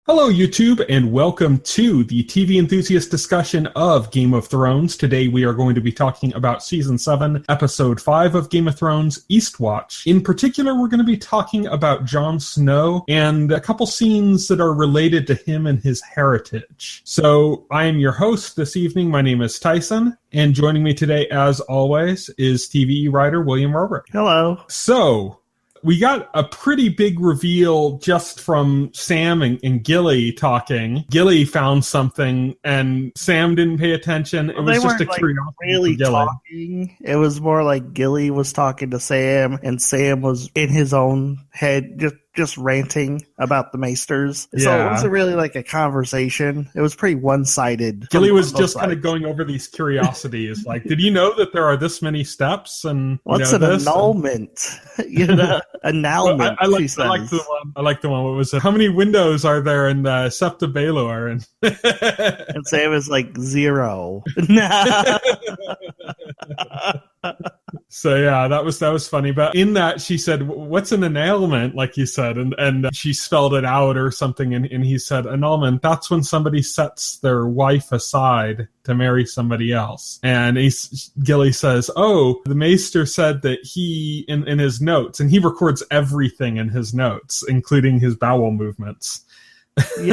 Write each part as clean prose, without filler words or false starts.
Hello, YouTube, and welcome to the TV Enthusiast discussion of Game of Thrones. Today we are going to be talking about Season 7, Episode 5 of Game of Thrones, Eastwatch. In particular, we're going to be talking about Jon Snow and a couple scenes that are related to him and his heritage. So, I am your host this evening. My name is Tyson, and joining me today, as always, is TVE writer William Robrick. Hello. So, we got a pretty big reveal just from Sam and Gilly talking. Gilly found something, and Sam didn't pay attention. It was just a curiosity. Really talking. It was more like Gilly was talking to Sam, and Sam was in his own head, just ranting about the Maesters. Yeah. So it wasn't really like a conversation. It was pretty one-sided. Gilly was just kind of going over these curiosities. Like, did you know that there are this many steps? And what's an annulment? Annulment. I like the one. I like the one. What was it? How many windows are there in the Sept of Baelor? And Sam is like 0. So yeah, that was funny. But in that, she said, "What's an annulment?" Like you said, and she spelled it out or something. And he said, "Annulment. That's when somebody sets their wife aside to marry somebody else." And Gilly says, "Oh, the Maester said that he in his notes, and he records everything in his notes, including his bowel movements." He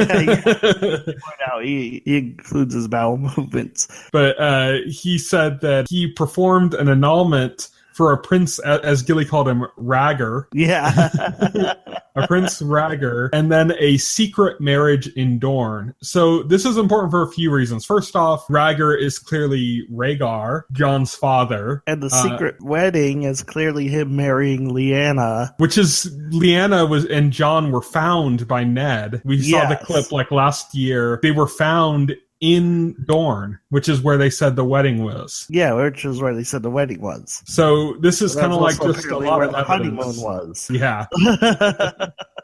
includes his bowel movements. But he said that he performed an annulment for a prince, as Gilly called him, Ragger. Yeah. A Prince Ragger, and then a secret marriage in Dorne. So this is important for a few reasons. First off, Ragger is clearly Rhaegar, Jon's father. And the secret wedding is clearly him marrying Lyanna. Which is, Lyanna and Jon were found by Ned. We saw the clip like last year. They were found in Dorne, which is where they said the wedding was. Yeah, which is where they said the wedding was. So this is kind of like just a lot where of the honeymoon was. Yeah.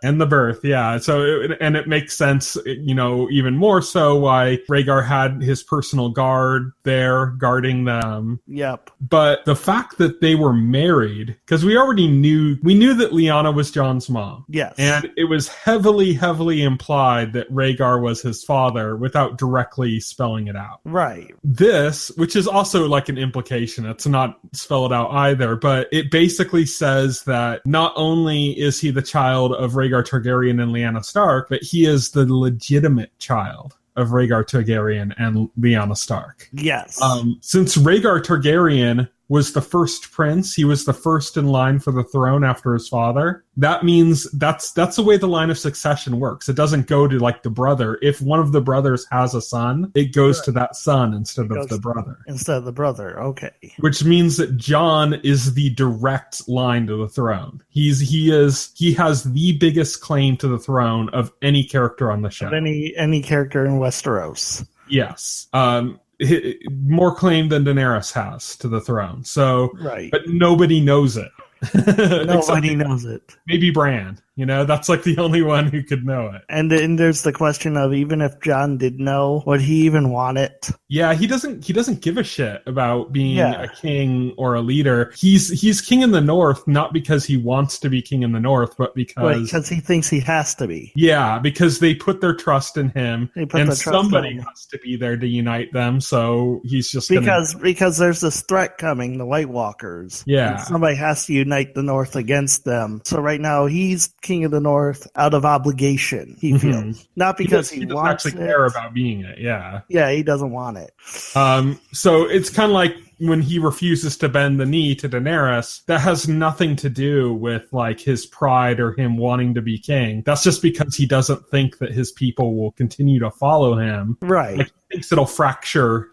And the birth, yeah. So, it makes sense, even more so why Rhaegar had his personal guard there guarding them. Yep. But the fact that they were married, because we knew that Lyanna was Jon's mom. Yes. And it was heavily, heavily implied that Rhaegar was his father without directly spelling it out. Right. This, which is also like an implication, it's not spelled out either, but it basically says that not only is he the child of Rhaegar Targaryen and Lyanna Stark, but he is the legitimate child of Rhaegar Targaryen and Lyanna Stark. Yes. Since Rhaegar Targaryen was the first prince, he was the first in line for the throne after his father. That means that's the way the line of succession works. It doesn't go to like the brother. If one of the brothers has a son, it goes to that son instead of the brother. Instead of the brother, okay. Which means that Jon is the direct line to the throne. He has the biggest claim to the throne of any character on the show. Of any character in Westeros. Yes. More claim than Daenerys has to the throne. So, right. But nobody knows it. Nobody knows it. Maybe Bran. That's like the only one who could know it. And then there's the question of, even if Jon did know, would he even want it? Yeah, he doesn't give a shit about being a king or a leader. He's king in the North, not because he wants to be king in the North, but because he thinks he has to be. Yeah, because they put their trust in him, and somebody has to be there to unite them. So he's just because there's this threat coming, the White Walkers. Yeah, somebody has to unite the North against them. So right now he's king of the North out of obligation, he feels. Not because he wants actually care about being it, yeah. Yeah, he doesn't want it. So it's kind of like when he refuses to bend the knee to Daenerys, that has nothing to do with like his pride or him wanting to be king. That's just because he doesn't think that his people will continue to follow him. Right. Like, he thinks it'll fracture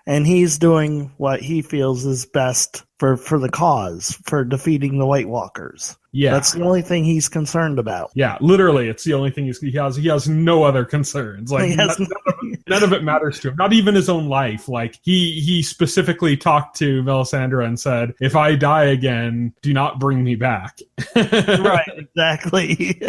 and he's doing what he feels is best for the cause, for defeating the White Walkers. Yeah. That's the only thing he's concerned about. Yeah, literally, it's the only thing he has. He has no other concerns. Like none of it matters to him. Not even his own life. Like he specifically talked to Melisandre and said, "If I die again, do not bring me back." Right, exactly.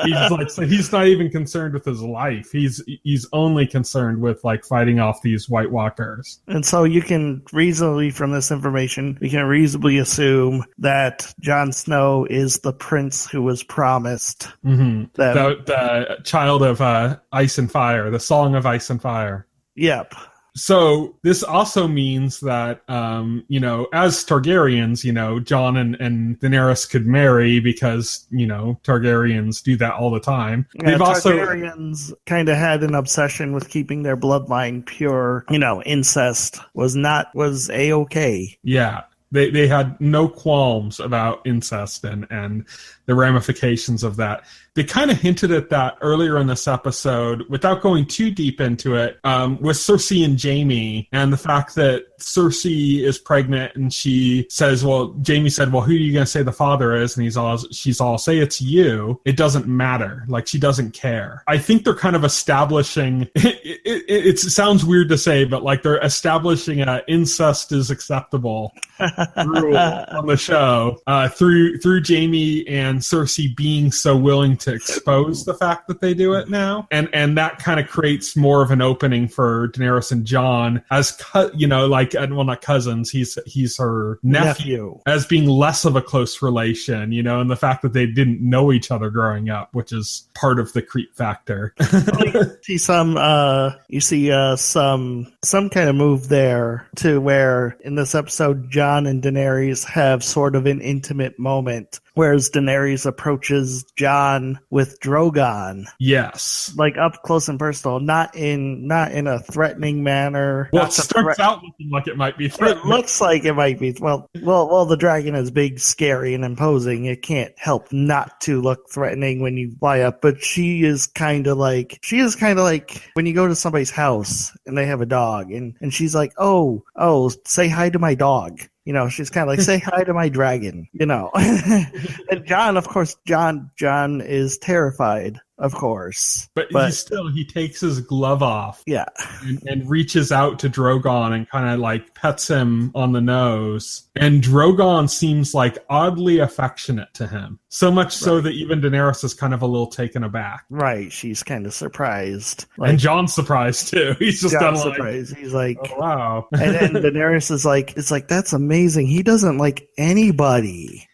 He's not even concerned with his life. He's only concerned with like fighting off these White Walkers. And so you can reasonably, from this information, we can reasonably assume that Jon Snow Snow is the prince who was promised. Mm-hmm. The child of ice and fire, the song of ice and fire. Yep. So this also means that, as Targaryens, Jon and Daenerys could marry because, Targaryens do that all the time. Yeah, Targaryens kind of had an obsession with keeping their bloodline pure. Incest was A-okay. Yeah. They had no qualms about incest and the ramifications of that. They kind of hinted at that earlier in this episode without going too deep into it, with Cersei and Jaime, and the fact that Cersei is pregnant and she says, Jaime said, well, who are you going to say the father is? And she's all, say it's you. It doesn't matter. Like, she doesn't care. I think they're kind of establishing, it sounds weird to say, but like they're establishing incest is acceptable rule on the show, through Jaime and Cersei being so willing to expose the fact that they do it now, and that kind of creates more of an opening for Daenerys and Jon as not cousins. He's her nephew, as being less of a close relation, and the fact that they didn't know each other growing up, which is part of the creep factor. You see some kind of move there to where in this episode Jon and Daenerys have sort of an intimate moment, whereas Daenerys approaches Jon with Drogon. Yes. Like up close and personal, not in a threatening manner. Well, it starts out looking like it might be threatening. It looks like it might be. Well, the dragon is big, scary, and imposing. It can't help not to look threatening when you fly up, but she is kind of like when you go to somebody's house and they have a dog and she's like, oh, say hi to my dog. She's kind of like, say hi to my dragon, And Jon, of course, Jon is terrified, of course. But he takes his glove off. Yeah. And reaches out to Drogon and kind of like pets him on the nose. And Drogon seems like oddly affectionate to him. So much so that even Daenerys is kind of a little taken aback. Right. She's kind of surprised. And Jon's surprised too. He's just kind of surprised. He's like, oh, wow. And then Daenerys is like, it's like, that's amazing. He doesn't like anybody.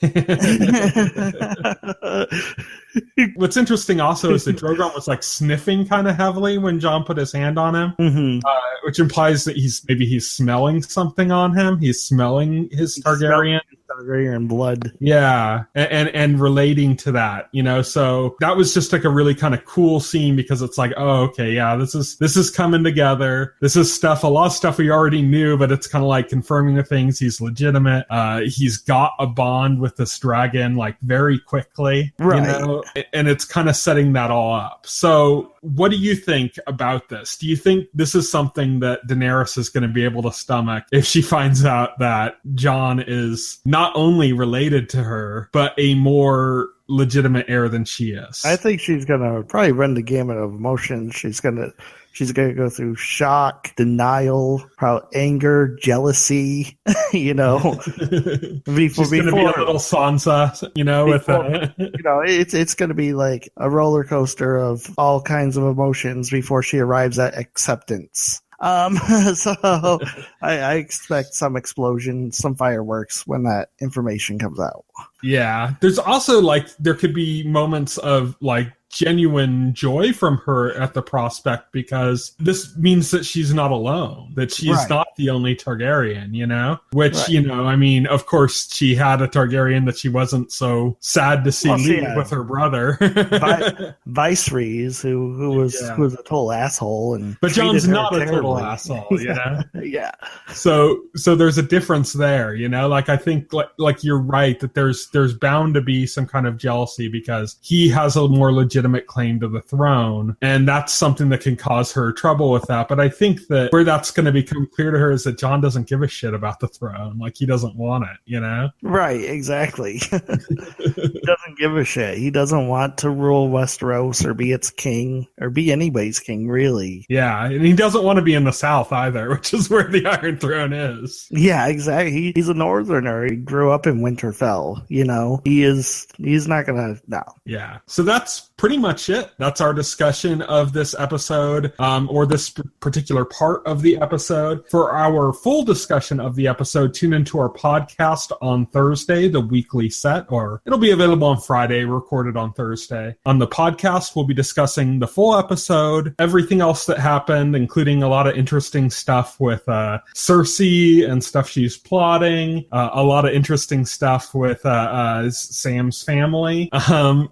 What's interesting also is that Drogon was like sniffing kind of heavily when Jon put his hand on him, which implies that he's smelling something on him. He's smelling his Targaryen blood. Yeah, and relating to that, so that was just like a really kind of cool scene because it's like, oh, okay, yeah, this is coming together. This is a lot of stuff we already knew, but it's kind of like confirming the things. He's legitimate. He's got a bond with this dragon like very quickly, right? And it's kind of setting that all up. So what do you think about this? Do you think this is something that Daenerys is going to be able to stomach if she finds out that Jon is not only related to her, but a more legitimate heir than she is? I think she's going to probably run the gamut of emotions. She's going to go through shock, denial, probably anger, jealousy, She's going to be a little Sansa, it's going to be like a roller coaster of all kinds of emotions before she arrives at acceptance. So I expect some explosion, some fireworks when that information comes out. Yeah. There's also there could be moments of genuine joy from her at the prospect because this means that she's not alone, that she's not the only Targaryen, which, I mean, of course she had a Targaryen that she wasn't so sad to see leave with her brother. Viserys, who was a total asshole. But Jon's not a total asshole, Yeah. So there's a difference there, I think like you're right that there's bound to be some kind of jealousy because he has a more legitimate claim to the throne, and that's something that can cause her trouble with that. But I think that where that's going to become clear to her is that Jon doesn't give a shit about the throne. He doesn't want it, Right, exactly. He doesn't give a shit. He doesn't want to rule Westeros or be its king or be anybody's king, really. Yeah, and he doesn't want to be in the South either, which is where the Iron Throne is. Yeah, exactly. He's a northerner. He grew up in Winterfell, He's not gonna, no. Yeah, so that's pretty pretty much it. That's our discussion of this episode, or this particular part of the episode. For our full discussion of the episode, tune into our podcast on Thursday, the weekly set, or it'll be available on Friday, recorded on Thursday. On the podcast, we'll be discussing the full episode, everything else that happened, including a lot of interesting stuff with Cersei and stuff she's plotting, a lot of interesting stuff with Sam's family.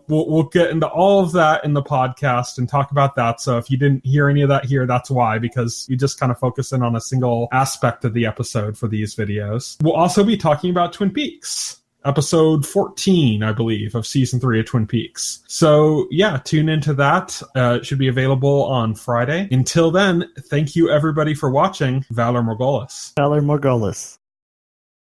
We'll get into all of that in the podcast and talk about that. So if you didn't hear any of that here, that's why, because you just kind of focus in on a single aspect of the episode for these videos. We'll also be talking about Twin Peaks. Episode 14, I believe, of Season 3 of Twin Peaks. So, yeah, tune into that. It should be available on Friday. Until then, thank you, everybody, for watching. Valor Morghulis. Valor Morghulis.